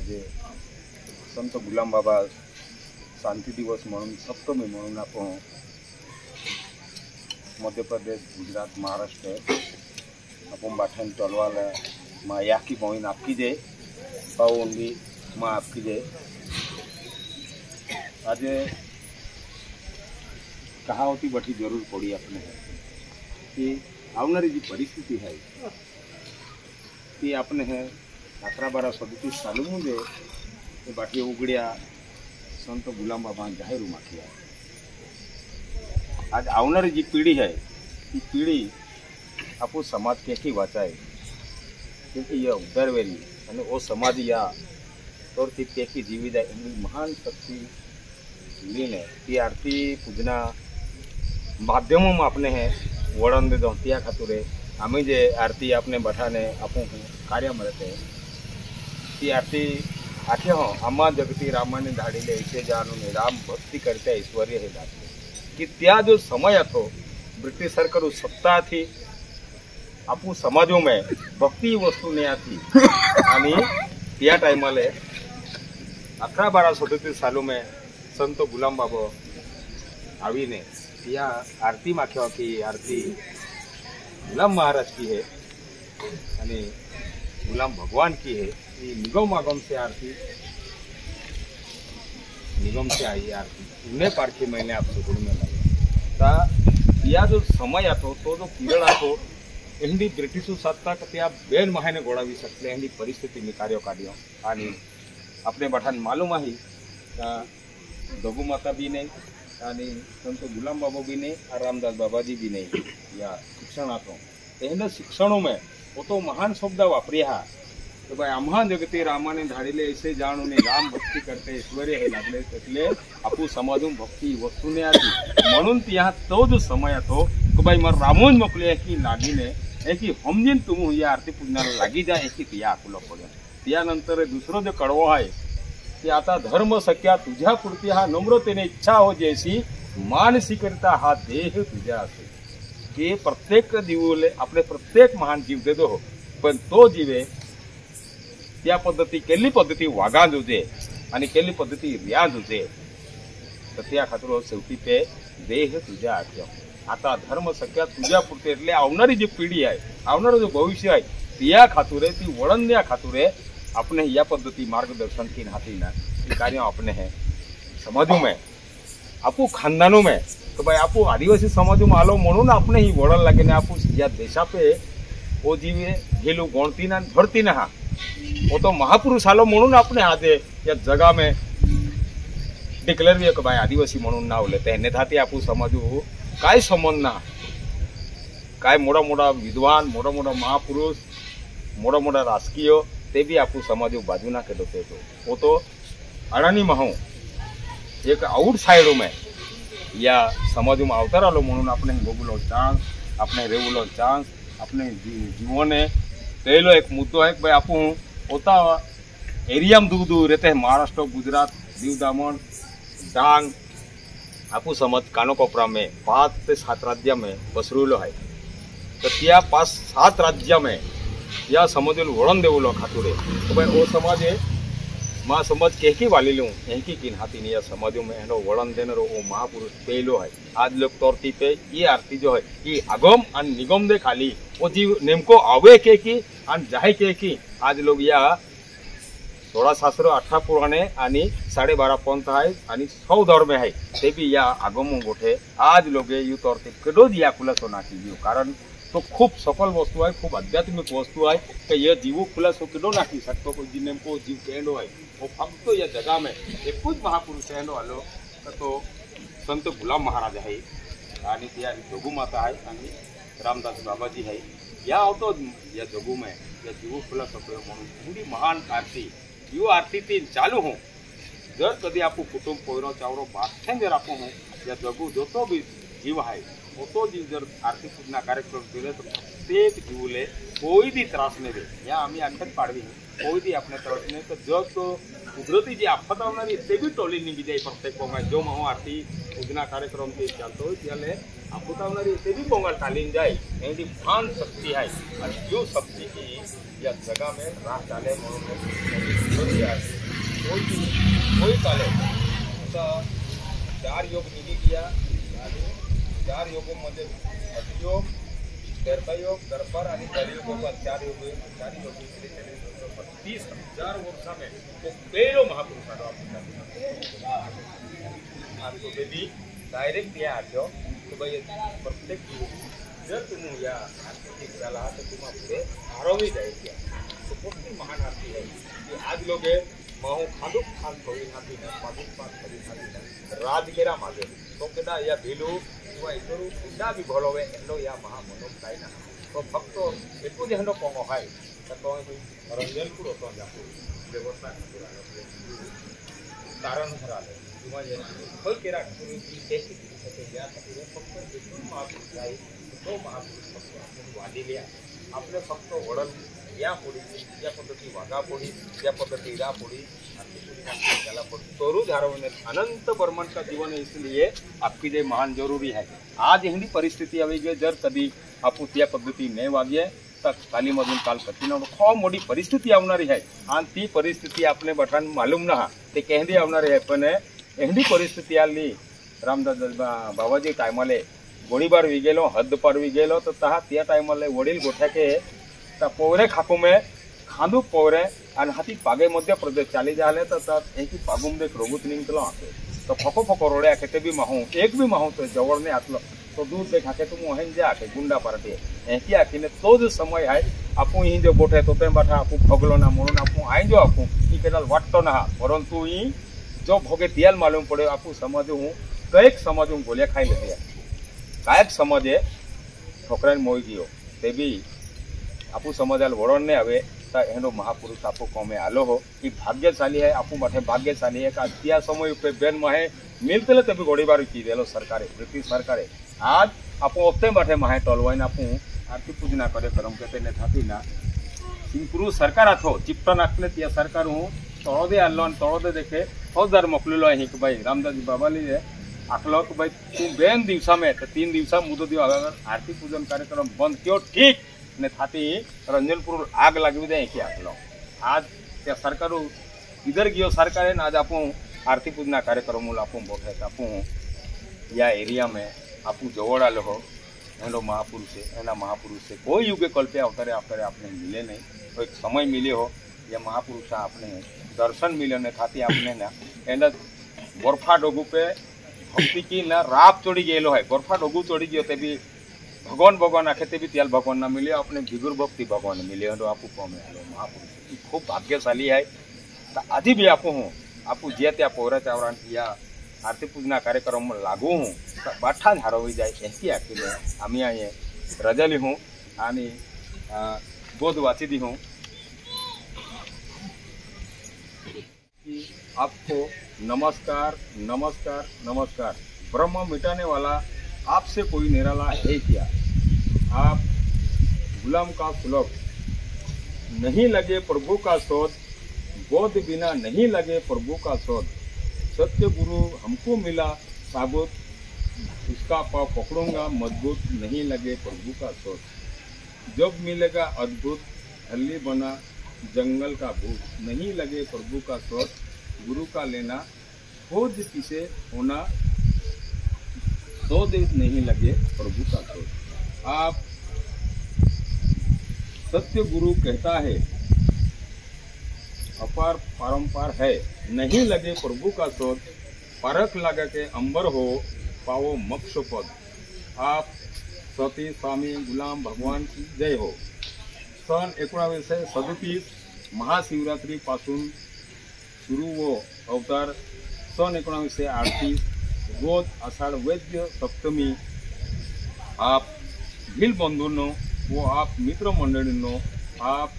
आज संत गुलाम बाबा शांति दिवस म्हणून सप्तमी म्हणून आपण मध्य प्रदेश, गुजरात, महाराष्ट्र अपन बाठान चलवाला माँ याकी मोइन आपकी जे पाऊंगी माँ आपकी जे आज कहा होती बठी जरूर पड़ी अपने कि आवनारी जी परिस्थिति है कि अपने है 18-12-37 सालों में बाटी उगड़िया संत गुलाम बाबा जाहिर माखिया। आज आवनारी जी पीढ़ी है ये पीढ़ी आपको समाज कैसी वाचाए क्योंकि यह उदारवेली અને वो समाज या तौरથી कैसी जीवित है એની મહાન શક્તિ લીને તે આરતી પૂજના માધ્યમોમાં આપણે હે વળન દે દો ત્યાં ખાતુરે અમે જે આરતી આપને બઠાને આપું કાર્ય મળતે તે આરતી આખે હો આમાં જગતી રામાને ધાડી લે છે જાનું ને રામ ભક્તિ કરતા ઈશ્વર્ય હે લાગે कि त्या जो समय હતો ब्रिटिश सरकार सत्ता थी आपू समाजों में भक्ति वस्तु नहीं आती आणि त्या टाइमले 18-12-37 सालों में संत गुलाम बाबा आवीने या आरती माख्या की आरती गुलाम महाराज की है आणि गुलाम भगवान की है। ये निगम आगम से आरती निगम से आई आरती उन्हें पारखी महीने आप सुकून में लगा या जो समय आतो तो जो पीरियड आतो एंडी ब्रिटिश सत्ता त्या बेन महीने गोड़ावी सकते एंडी परिस्थिति में कार्य काढ्यो आणि अपने बठान मालूम आहे दगू माता भी नहीं आणि संत गुलाम बाबा भी नहीं और रामदास बाबा जी भी नहीं या शिक्षण आतो एंड शिक्षणों में वो तो महान शब्द वापरिया तो भाई आम्हा जगती रामाने धाडीले ऐसे जाणून राम भक्ती करते ईश्वरी हे लागले એટલે आपू समाजून भक्ती वस्तूने आली म्हणून त्या तो जो समय तो भाई मर रामोन मोकले की लागिने है कि हमजीन तुम या आरती पूजनाला लागी जाए की त्या आकुलो पडे त्यानंतर दुसरो जो कडवो आहे की आता धर्म सख्या तुझ्या पुरती हा नम्रतेने इच्छा हो जैसी मानसिकता हा देह तुझ्या असे की प्रत्येक जीवले आपले प्रत्येक महान जीव देतो हो पण तो जीवे त्या पद्धती केली पद्धती वागा जुजे आणि केली पद्धती रिया जुजे तर त्या खातर शेवटी ते देह तुझ्या आख्यो आता धर्म सख्या तुझ्या पुरते એટલે આવનારી જે પીઢી आहे આવનારો जो भविष्य आहे त्या खातुरे ती वळणल्या खातुरे अपने या पद्धती मार्गदर्शन की हाथी ना कार्य अपने है समाजों में आपू खानदानों में तो भाई आपू आदिवासी समाजों में आलो म्हणून अपने ही वळण लागे ने आपू या देशा पे वो जीवे हेलो गणती ना भरती ना हा वो तो महापुरुष आलो म्हणून अपने आज या जगा में डिक्लेअर भी भाई आदिवासी म्हणून नाव लेते हैं नेताती आपू समाजू काय संबंध ना काय मोड़ा मोड़ा विद्वान मोड़ा मोड़ा महापुरुष मोड़ा मोड़ा राजकीय ते भी आपू समाजू बाजू ना के दोते तो वो तो अडानी महू एक आउटसाइडर में या समाजू में अवतार आलो म्हणून अपने भोगलो चांस अपने रेवलो चांस अपने जीवने पहलो एक मुद्दो है भाई आपू होता एरिया में दूर दूर रहते हैं महाराष्ट्र, गुजरात, दीव दमन, डांग आपू समझ कानोकोपरा में 5 से 7 राज्य में पसरेलो है तो त्या 5-7 राज्य में या समझेल वळण देवलो खातुरे तो भाई वो समाज है माँ समझ केकी वाली लूँ यही किन हाथी या समाजों में एनो वळण देने वो महापुरुष पहलो है आज लोग तौरती पे ये आरती जो है ये आगम और निगम दे खाली वो जीव नेमको आवे के की और जाए के की आज लोग या 16 शास्त्र 18 पुराणे आणि 12.5 पंथ आहे आणि 100 धर्म आहे ते भी या आगम गोठे आज लोग यू तौरते कदोज या खुलासो नाखी दियो कारण तो खूब सफल वस्तु है खूब आध्यात्मिक वस्तु है कि यह जीवो खुलासो कदो नाखी सकतो कोई जिन्हें को जीव कहनो है वो फक्त या जगह में एक कुछ महापुरुष कहनो आलो तो संत गुलाम महाराज है आणि त्या जोगू माता है आणि रामदास बाबाजी है या आवतो या जोगू में या जीवो खुलासो म्हणून पूरी महान आरती यो आरती ती चालू हूँ जर कभी आपको कुटुंब पोयरो चावरो बाठे जर आपको हूँ या जगू जो तो भी जीव है वो तो जीव जर आरती पूजना कार्यक्रम केले तो प्रत्येक जीवले कोई भी त्रास नहीं दे या आम्ही आखत पाडवी कोई भी अपने त्रास नहीं तो जग तो कुदरती जी आफत आवनारी ते भी टोली निघी जाए प्रत्येक जो महो आरती પૂજના કાર્યક્રમથી ચાલતો હોય ત્યારે આપુતાવનારી તેવી પોંગલ તાલીમ જાય એની ભાન શક્તિ है और जो शक्ति की या जगह में राह डाले कोई काले आता 4 योग निघी गया 4 योगोमध्ये योग दर्पयोग दर्पर आणि कलियुगों 4 योग 4 योग 30,000 वर्षा में तो पेरो महापुरुष आपको बेबी डायरेक्ट या आठो तो भाई प्रत्येक जर तुम या आर्थिक झाला तर तुम्हा पुढे आरोवी जायची तो मोठी महान आरती आहे की आज लोग माहू खादुक खान थोडी नाती ना पादुक पात करी नाती ना राजगेरा मागे तो केदा या भेलू किंवा इतरू सुद्धा बी भलोवे एनो या महामनोक काय ना तो फक्त एकू जे हनो पोंगो हाय तर तो रंजनपूर होतो जातो व्यवस्था कारण भराले किंवा जे खोल केरा करून की टेस्टी होते या खातीर फक्त एकूण महापुरुष आहे तो महापुरुष फक्त आपण वाढिल्या आपले फक्त वडल या पोळी या पद्धती वाघा पोळी या पद्धती रा पोळी त्याला तोरू झारवने अनंत बर्मन का जीवन है इसलिए आपकी जे महान जरूरी है आज हिंदी परिस्थिती આવી ગઈ जर कधी आपण त्या पद्धती नहीं वागे तर कालीमधून काल कठीण खूप मोठी परिस्थिती આવનારી है आणि ती परिस्थिती आपले बठान मालूम ना ते केंदी આવનારી है पण एवढी परिस्थिती आली रामदास बाबाजी टायमाले गोळीबार वी गेलो हद पर वी गेलो तर तहा त्या टायमाले वडील गोठ्याके ता पोवरे खाकू में खांदू पोवरे आणि हाती पागे मध्य प्रदेश चाली जाले तर एक पागुम देख रोगुत निघतलो आके तो फको फको रोडे आके ते भी माहू एक भी माहू तो जवळ ने आतलो तो दूर देख आके तुम वहन जे आके गुंडा पार्टी एकी आखीने तो जो समय है आपू ही जो गोठे तो ते बाठा आपू भगलो ना म्हणून आपू आई जो आपू ई केदाल वाटतो ना परंतु ई जो भोगे तियाल मालूम पड़े आपू समझू कईक समझू गोलियां खाई लेते कायक समझे ठोकरान मोई गयो ते भी आपू समझाल वड़न ने हवे एनो महापुरुष आपको कौमे आलो हो कि भाग्यशाली है आपू माथे भाग्यशाली है का त्या समय पे बेन माहे मिलते तभी गोड़ीबार की देलो सरकारे ब्रिटिश सरकारे आज आपू ओते माथे माहे टोलवाइन आपू आरती पूजना करे करम के तेने थाती ना सिंपुरु सरकार आथो चिप्टा नाखले त्या सरकार हूँ तळोदे आलो तळोदे देखे फौजदार मोकलेलो है कि भाई रामदास बाबाली आखलो कि भाई तू बेन दिवसा में 3 दिवसा मुदत दियो अगर आरती पूजन कार्यक्रम बंद क्यों ठीक ने थाती रंजनपुर आग लगवी दे कि आखलो आज त्या सरकार इधर गयो सरकार ने आज आपू आरती पूजना कार्यक्रम आपू बोठे आपू या एरिया में आपू जवड़ आलो हो एनो महापुरुष है एना महापुरुष से कोई युगे कल्पे अवतारे अवतारे आपने मिले नहीं तो एक समय मिले हो या महापुरुष आपने दर्शन मिले ने थाती आपने ना एना बर्फा डोगू पे भक्ति की ना राप चढ़ी गेलो है बर्फा डोगू चढ़ी गयो ते भी भगवान भगवान आखे ते भी त्याल भगवान ना मिले अपने भिगुर भक्ति भगवान मिले तो आपू कौमे आलो महापुरुष खूब भाग्यशाली है तो आज भी आपू हूँ आपू जे त्या पोरा चावरान या आरती पूजना कार्यक्रम में लागू हूँ बाठा हारवी जाए ऐसी आखिले आम्ही आए रजली हूँ आणि बोध वाची दी हूँ आपको नमस्कार नमस्कार नमस्कार ब्रह्म मिटाने वाला आपसे कोई निराला है क्या आप गुलाम का सुलभ नहीं लगे प्रभु का शोध बोध बिना नहीं लगे प्रभु का शोध सत्य गुरु हमको मिला साबुत उसका पाव पकड़ूंगा मजबूत नहीं लगे प्रभु का शोध जब मिलेगा अद्भुत हल्ली बना जंगल का भूत नहीं लगे प्रभु का शोध गुरु का लेना खोज किसे होना शोध नहीं लगे प्रभु का शोध आप सत्य गुरु कहता है अपार पारंपार है नहीं लगे प्रभु का शोध परख लगा के अंबर हो पाओ मोक्ष पद आप सती स्वामी गुलाम भगवान की जय हो सन 1937 महाशिवरात्रि पासून सुरू वो अवतार सन 1938 रोज आषाढ़ वैद्य सप्तमी आप भिल बंधूंनो व आप मित्र मंडळींनो आप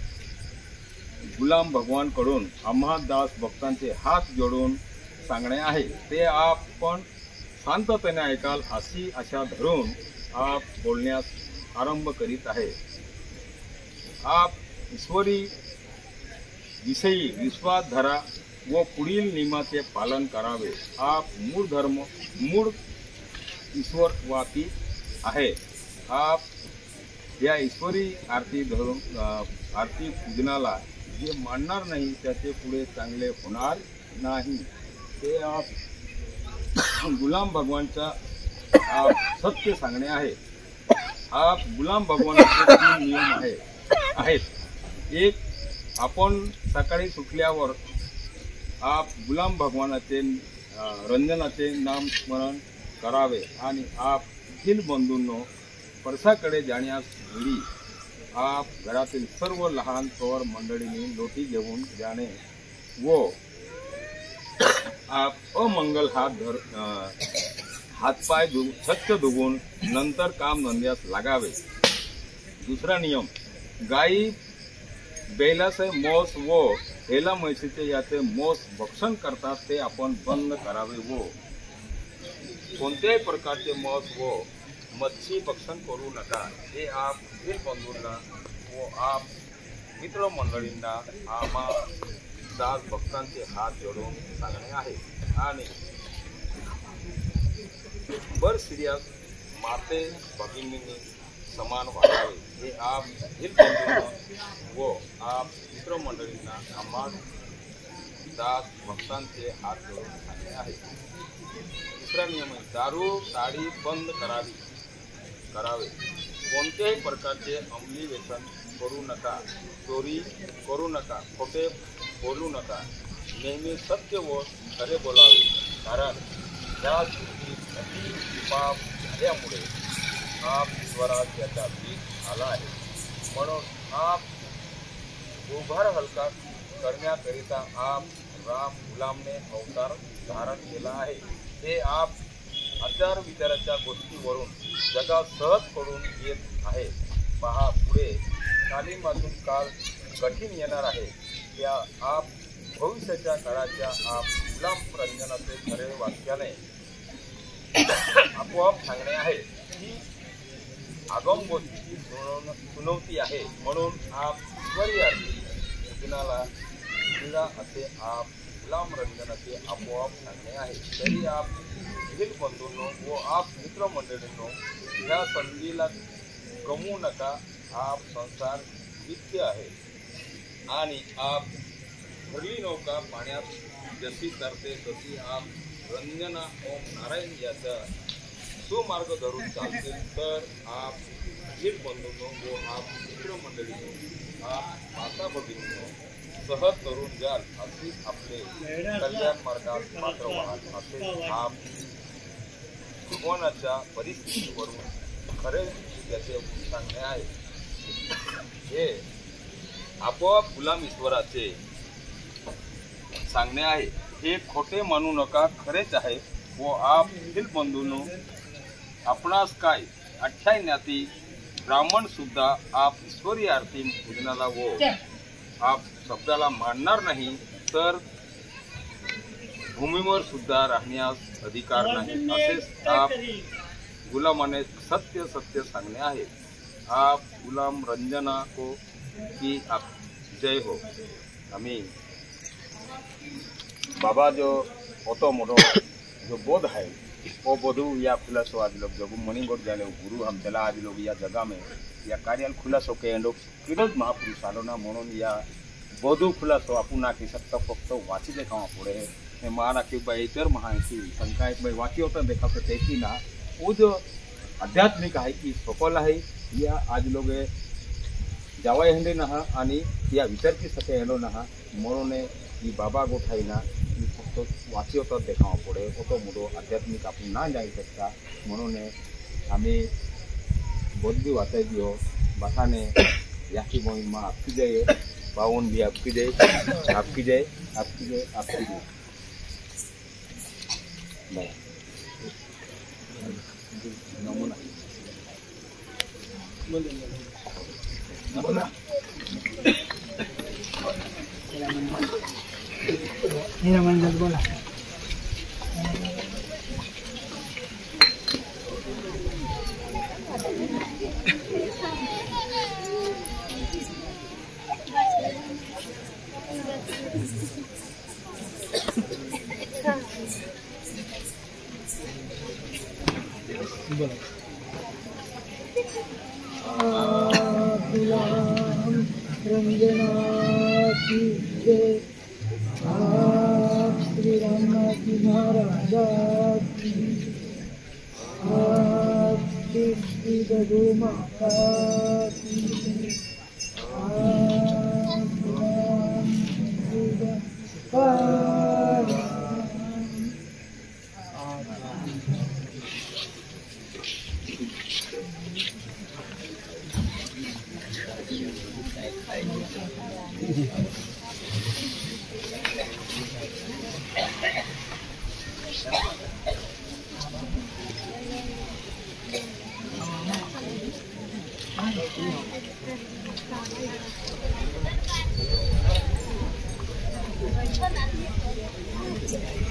गुलाम भगवान कडून आम्हा दास भक्तांचे हात जोडून सांगणे आहे ते आपण शांततेने ऐकाल अशी आशा धरून आप बोलण्यास आरंभ करीत आहे आप ईश्वरी विषयी विश्वास धरा व पुढील नियमाचे पालन करावे आप मूळ ईश्वरवाती आहे। आप या ईश्वरी आरती धरून आरती पूजनाला जे मानणार नाही त्याचे पुढे चांगले होणार नाही। ते आप गुलाम भगवानचा सत्य सांगणे आहे। आप गुलाम भगवानाचे 3 नियम आहेत। एक, आपण सकाळी सुटल्यावर आप गुलाम भगवानाचे रंजनाचे नाम स्मरण करावे आणि आप हिल बंधूंनो परसाकडे जाण्यास वेळी आप घरातील सर्व लहान थोर मंडळींनी लोटी घेऊन जाणे व आप अमंगल हातपाय स्वच्छ धुवून नंतर काम धंद्यास लागावे। दुसरा नियम, गाई बैलाचे मांस व हेला म्हैसीचे याचे मांस भक्षण करतात ते आपण बंद करावे व कोणत्याही प्रकारचे मांस व मच्छी भक्षण करू नका। हे आप हिल बंधूंना व आप मित्रमंडळींना आम्हा दास भक्तांचे हात जोडून सांगणे आहे। आणि बर सिरियास माते भगिनींनी समान वागावे हे आप हिल बंधूंना व आप मित्रमंडळींना आम्हा दास भक्तांचे हात जोडून सांगणे आहे। तिसरा नियम आहे, दारू ताडी बंद करावे। कोणत्याही प्रकारचे अंमली व्यसन करू नका, चोरी करू नका, खोटे बोलू नका, नेहमी सत्य व खरे बोलावे, कारण या सृष्टीत पाप झाल्यामुळे आप ईश्वरात याचा बीज आला आहे। म्हणून आप उभार हलका करण्याकरिता आप राम गुलामने अवतार धारण केला आहे। हे आप आचार विचाराच्या गोष्टीवरून जगात सहज करून येत आहे। पहा, पुढे तालीमातून काळ कठीण येणार आहे। त्या आप भविष्याच्या काळाच्या आप गुलाम रंजनाचे खरे वाक्याने आपोआप सांगणे आहे। ही आगम गोष्टीची सुनवती आहे। म्हणून आप ईश्वरी आरती पूजनाला क्रीडा असे आप गुलाम रंजनाचे आपोआप सांगणे आहे। तरी आप हिल बंधूंनो व आप मित्रमंडळींनो या संधीला गमवू नका। आप संसार नित्य आहे आणि आप भरली नौका पाण्यात जशी तरते तशी आप रंजना ओम नारायण याचा सुमार्ग धरून चालतील तर आप हिल बंधूंनो व आप मित्रमंडळींनो आप माता भगिनींनो सहज करून जाल अशी आपले कल्याण मार्गात पात्र व्हाल असे आप भगवानाच्या परिस्थितीवरून खरे त्याचे सांगणे आहे। हे आपोआप गुलाम ईश्वराचे सांगणे आहे। हे खोटे मानू नका, खरेच आहे। व आप हिल बंधूंनो आपणास काय 28 ज्ञाती ब्राह्मण सुद्धा आप ईश्वरी आरती पूजनाला व आप शब्दाला मानणार नाही तर भूमीवर सुद्धा राहण्यास अधिकार नाही असेच आप गुलामाने सत्य सत्य सांगणे आहे। आप गुलाम रंजना को की आप जय हो। आम्ही बाबा जो होतो मोठो जो बोध है वो बोधु या खुलासो आज लोग जब मणिगोट जाने गुरु हम चला आज लोग या जगह में या कार्याल खुलासो के लोग किरज महापुरुष आलोना म्हणून या बोधु खुलासो आपण नाकी सकता फक्त वाची देखावा पुढे हे माना की भाई इतर महायती संख्या एक भाई वाची होता देखा तो तेकी ना वो जो आध्यात्मिक आहे की सफल आहे या आज लोग जावाय हंडे नहा आणि या विचारची सके हेलो नहा म्हणून ही बाबा गोठाईना फक्त वाची होता देखावा पुढे होतो मोठो आध्यात्मिक आपण ना जाई शकता म्हणून आम्ही बौद्धी वाचायची हो बसाने याची मोहीम मा आपकी जय पावन भी आपकी जय आपकी जय आपकी जय आपकी जय। नमूना बोला मेरा मंदिर बोला वंदना की जय। आप श्री रामनाथ जी महाराज की, आप श्री गौ माता की, आप राम Thank you.